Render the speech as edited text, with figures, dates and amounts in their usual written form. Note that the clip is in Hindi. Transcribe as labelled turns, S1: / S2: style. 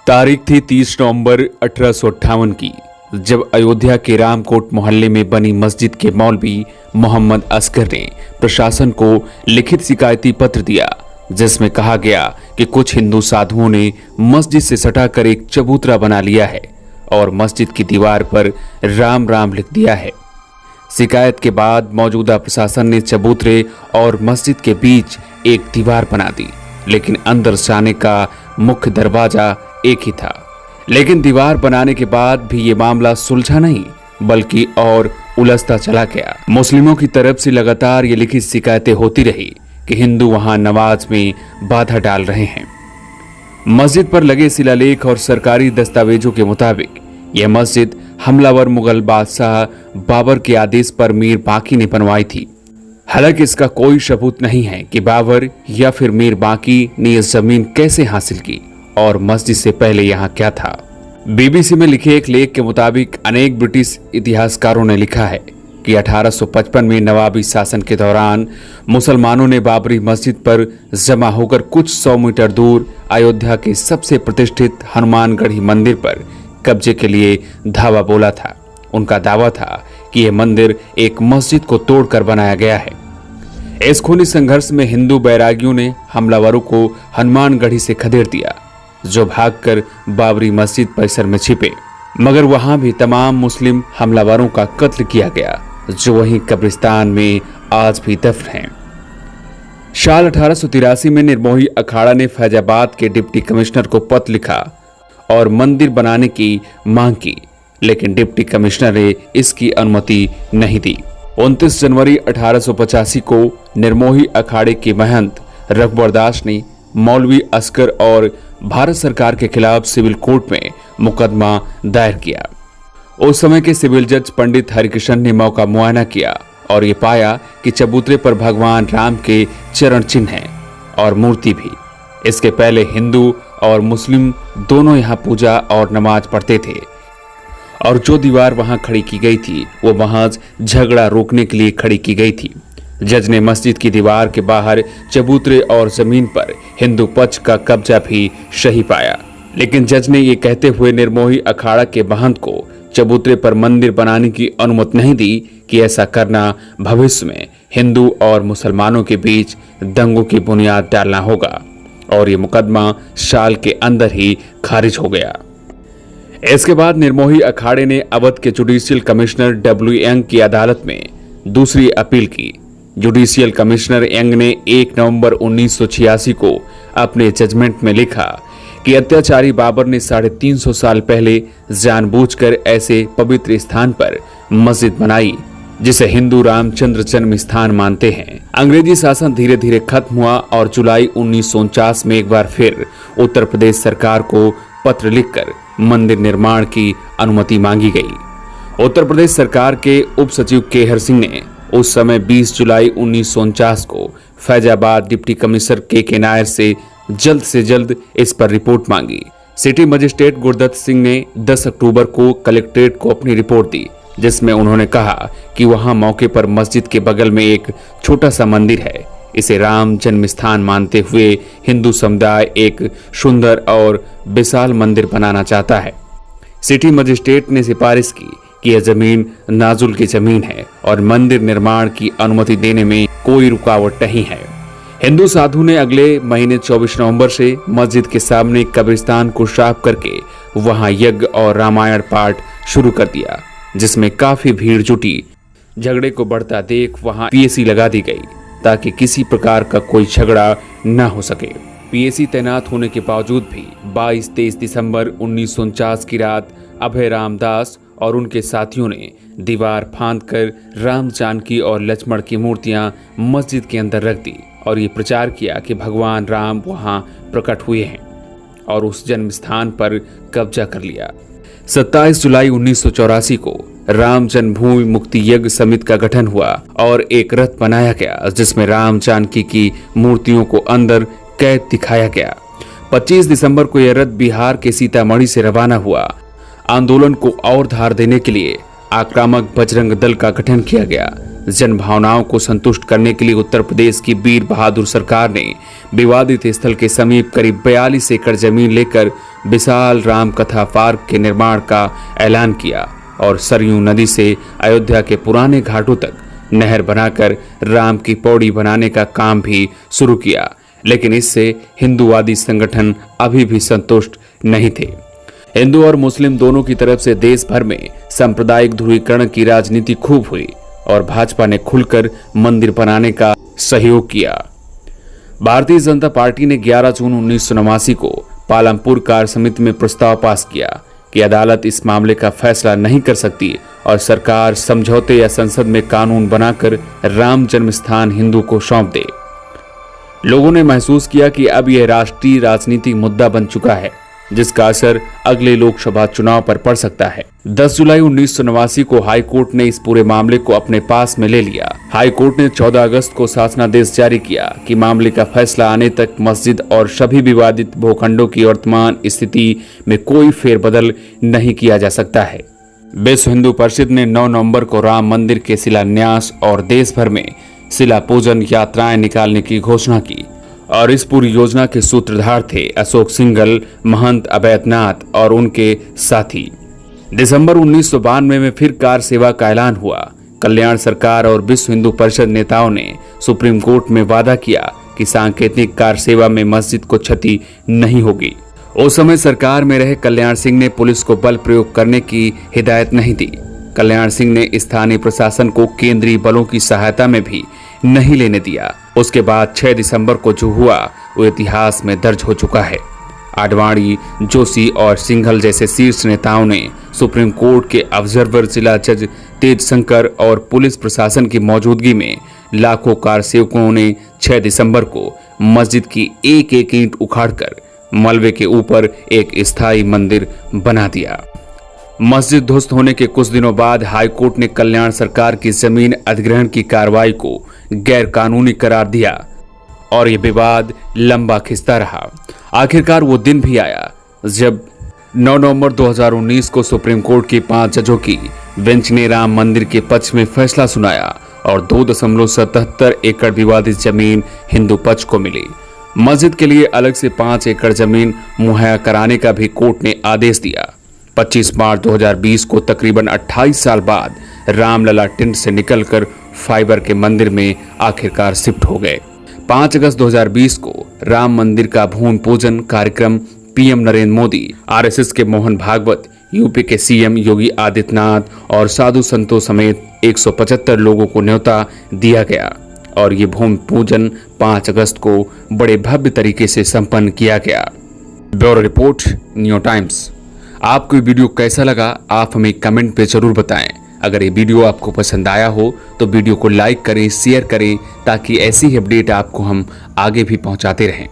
S1: तारीख थी 30 नवंबर 1858 की, जब अयोध्या के रामकोट मोहल्ले में बनी मस्जिद के मौलवी मोहम्मद असगर ने प्रशासन को लिखित शिकायती पत्र दिया, जिसमें कहा गया कि कुछ हिंदू साधुओं ने मस्जिद से सटाकर एक चबूतरा बना लिया है और मस्जिद की दीवार पर राम राम लिख दिया है। शिकायत के बाद मौजूदा प्रशासन ने चबूतरे और मस्जिद के बीच एक दीवार बना दी, लेकिन अंदर जाने का मुख्य दरवाजा एक ही था। लेकिन दीवार बनाने के बाद भी ये मामला सुलझा नहीं, बल्कि और उलझता चला गया। मुस्लिमों की तरफ से लगातार ये लिखित शिकायतें होती रही कि हिंदू वहां नमाज में बाधा डाल रहे हैं। मस्जिद पर लगे शिलालेख और सरकारी दस्तावेजों के मुताबिक यह मस्जिद हमलावर मुगल बादशाह बाबर के आदेश पर मीर बाकी ने बनवाई थी। हालांकि इसका कोई सबूत नहीं है कि बाबर या फिर मीर बाकी ने यह जमीन कैसे हासिल की और मस्जिद से पहले यहाँ क्या था। बीबीसी में लिखे एक लेख के मुताबिक अनेक ब्रिटिश इतिहासकारों ने लिखा है कि 1855 में नवाबी शासन के दौरान मुसलमानों ने बाबरी मस्जिद पर जमा होकर कुछ 100 मीटर दूर अयोध्या के सबसे प्रतिष्ठित हनुमानगढ़ी मंदिर पर कब्जे के लिए धावा बोला था। उनका दावा था कि यह मंदिर एक मस्जिद को तोड़कर बनाया गया है। इस खूनी संघर्ष में हिंदू बैरागियों ने हमलावरों को हनुमानगढ़ी से खदेड़ दिया, जो भागकर बाबरी मस्जिद परिसर में छिपे, मगर वहां भी तमाम मुस्लिम हमलावरों का कत्ल किया गया, जो वहीं कब्रिस्तान में आज भी दफन हैं। साल 1883 में निर्मोही अखाड़ा ने फैजाबाद के डिप्टी कमिश्नर को पत्र लिखा और मंदिर बनाने की मांग की, लेकिन डिप्टी कमिश्नर ने इसकी अनुमति नहीं दी। 29 जनवरी 1885 को निर्मोही अखाड़े के महंत रघुवरदास ने मौलवी असगर और भारत सरकार के खिलाफ सिविल कोर्ट में मुकदमा दायर किया। उस समय के सिविल जज पंडित हरिकृष्ण ने मौका मुआयना किया और ये पाया कि चबूतरे पर भगवान राम के चरण चिन्ह हैं और मूर्ति भी। इसके पहले हिंदू और मुस्लिम दोनों यहाँ पूजा और नमाज पढ़ते थे और जो दीवार वहां खड़ी की गई थी वो महज झगड़ा रोकने के लिए खड़ी की गई थी। जज ने मस्जिद की दीवार के बाहर चबूतरे और जमीन पर हिंदू पक्ष का कब्जा भी सही पाया, लेकिन जज ने ये कहते हुए निर्मोही अखाड़ा के महंत को चबूतरे पर मंदिर बनाने की अनुमति नहीं दी कि ऐसा करना भविष्य में हिंदू और मुसलमानों के बीच दंगों की बुनियाद डालना होगा, और ये मुकदमा साल के अंदर ही खारिज हो गया। इसके बाद निर्मोही अखाड़े ने अवध के जुडिशियल कमिश्नर डब्ल्यू यंग की अदालत में दूसरी अपील की। जुडिशियल कमिश्नर यंग ने 1 नवंबर 1986 को अपने जजमेंट में लिखा कि अत्याचारी बाबर ने 350 साल पहले जानबूझकर ऐसे पवित्र स्थान पर मस्जिद बनाई जिसे हिंदू रामचंद्र जन्म स्थान मानते हैं। अंग्रेजी शासन धीरे धीरे खत्म हुआ और जुलाई 1949 में एक बार फिर उत्तर प्रदेश सरकार को पत्र लिखकर मंदिर निर्माण की अनुमति मांगी गई। उत्तर प्रदेश सरकार के उप सचिव केहर सिंह ने उस समय 20 जुलाई 1949 को फैजाबाद डिप्टी कमिश्नर के नायर से जल्द इस पर रिपोर्ट मांगी। सिटी मजिस्ट्रेट गुरदत्त सिंह ने 10 अक्टूबर को कलेक्ट्रेट को अपनी रिपोर्ट दी, जिसमें उन्होंने कहा कि वहां मौके पर मस्जिद के बगल में एक छोटा सा मंदिर है। इसे राम जन्म स्थान मानते हुए हिंदू समुदाय एक सुंदर और विशाल मंदिर बनाना चाहता है। सिटी मजिस्ट्रेट ने सिफारिश की कि यह जमीन नाजुल की जमीन है और मंदिर निर्माण की अनुमति देने में कोई रुकावट नहीं है। हिंदू साधु ने अगले महीने 24 नवंबर से मस्जिद के सामने कब्रिस्तान को साफ करके वहां यज्ञ और रामायण पाठ शुरू कर दिया, जिसमें काफी भीड़ जुटी। झगड़े को बढ़ता देख वहां पीएसी लगा दी गई ताकि किसी प्रकार का कोई झगड़ा न हो सके। पीएसी तैनात होने के बावजूद भी 22-23 दिसंबर 1949 की रात अभय रामदास और उनके साथियों ने दीवार फांदकर राम जानकी और लक्ष्मण की मूर्तियां मस्जिद के अंदर रख दी और ये प्रचार किया कि भगवान राम वहां प्रकट हुए हैं और उस जन्म स्थान पर कब्जा कर लिया। 27 जुलाई 1984 को राम जन्मभूमि मुक्ति यज्ञ समिति का गठन हुआ और एक रथ बनाया गया, जिसमें राम जानकी की मूर्तियों को अंदर कैद दिखाया गया। 25 दिसंबर को यह रथ बिहार के सीतामढ़ी से रवाना हुआ। आंदोलन को और धार देने के लिए आक्रामक बजरंग दल का गठन किया गया, जन भावनाओं को संतुष्ट करने के लिए उत्तर प्रदेश की वीर बहादुर सरकार ने विवादित स्थल के समीप करीब 42 एकड़ जमीन लेकर विशाल राम कथा पार्क के निर्माण का ऐलान किया और सरयू नदी से अयोध्या के पुराने घाटों तक नहर बनाकर राम की पौड़ी बनाने का काम भी शुरू किया। लेकिन इससे हिंदूवादी संगठन अभी भी संतुष्ट नहीं थे। हिंदू और मुस्लिम दोनों की तरफ से देश भर में सांप्रदायिक ध्रुवीकरण की राजनीति खूब हुई और भाजपा ने खुलकर मंदिर बनाने का सहयोग किया। भारतीय जनता पार्टी ने 11 जून 1989 को पालमपुर कार्य समिति में प्रस्ताव पास किया कि अदालत इस मामले का फैसला नहीं कर सकती और सरकार समझौते या संसद में कानून बनाकर राम जन्म स्थान हिंदू को सौंप दे। लोगों ने महसूस किया कि अब यह राष्ट्रीय राजनीतिक मुद्दा बन चुका है, जिसका असर अगले लोकसभा चुनाव पर पड़ सकता है। 10 जुलाई 1989 को हाई कोर्ट ने इस पूरे मामले को अपने पास में ले लिया। हाई कोर्ट ने 14 अगस्त को शासनादेश जारी किया कि मामले का फैसला आने तक मस्जिद और सभी विवादित भूखंडों की वर्तमान स्थिति में कोई फेरबदल नहीं किया जा सकता है। विश्व हिंदू परिषद ने 9 नवंबर को राम मंदिर के शिलान्यास और देश भर में शिला पूजन यात्राएं निकालने की घोषणा की और इस पूरी योजना के सूत्रधार थे अशोक सिंघल, महंत अवैधनाथ और उनके साथी। दिसंबर 1992 में फिर कार सेवा का ऐलान हुआ। कल्याण सरकार और विश्व हिंदू परिषद नेताओं ने सुप्रीम कोर्ट में वादा किया कि सांकेतिक कार सेवा में मस्जिद को क्षति नहीं होगी। उस समय सरकार में रहे कल्याण सिंह ने पुलिस को बल प्रयोग करने की हिदायत नहीं दी। कल्याण सिंह ने स्थानीय प्रशासन को केंद्रीय बलों की सहायता में भी नहीं लेने दिया। उसके बाद 6 दिसंबर को जो हुआ वो इतिहास में दर्ज हो चुका है। आडवाणी, जोशी और सिंघल जैसे शीर्ष नेताओं ने सुप्रीम कोर्ट के ऑब्जर्वर जिला जज तेज शंकर और पुलिस प्रशासन की मौजूदगी में लाखों कार सेवकों ने 6 दिसंबर को मस्जिद की एक एक ईंट उखाड़कर मलबे के ऊपर एक स्थायी मंदिर बना दिया। मस्जिद ध्वस्त होने के कुछ दिनों बाद हाई कोर्ट ने कल्याण सरकार की जमीन अधिग्रहण की कार्रवाई को गैर कानूनी करार दिया और ये विवाद लंबा खिंचता रहा। आखिरकार वो दिन भी आया जब 9 नवंबर 2019 को सुप्रीम कोर्ट की 5 जजों की बेंच ने राम मंदिर के पक्ष में फैसला सुनाया और 2.77 एकड़ विवादित जमीन हिंदू पक्ष को मिली। मस्जिद के लिए अलग से 5 एकड़ जमीन मुहैया कराने का भी कोर्ट ने आदेश दिया। 25 मार्च 2020 को तकरीबन 28 साल बाद रामलला टेंट से निकलकर फाइबर के मंदिर में आखिरकार शिफ्ट हो गए। 5 अगस्त 2020 को राम मंदिर का भूमि पूजन कार्यक्रम पीएम नरेंद्र मोदी, आरएसएस के मोहन भागवत, यूपी के सीएम योगी आदित्यनाथ और साधु संतों समेत 175 लोगों को न्योता दिया गया और ये भूमि पूजन 5 अगस्त को बड़े भव्य तरीके से संपन्न किया गया। Bureau report, new times. आपको ये वीडियो कैसा लगा आप हमें कमेंट पे जरूर बताएं। अगर ये वीडियो आपको पसंद आया हो तो वीडियो को लाइक करें, शेयर करें ताकि ऐसी ही अपडेट आपको हम आगे भी पहुंचाते रहें।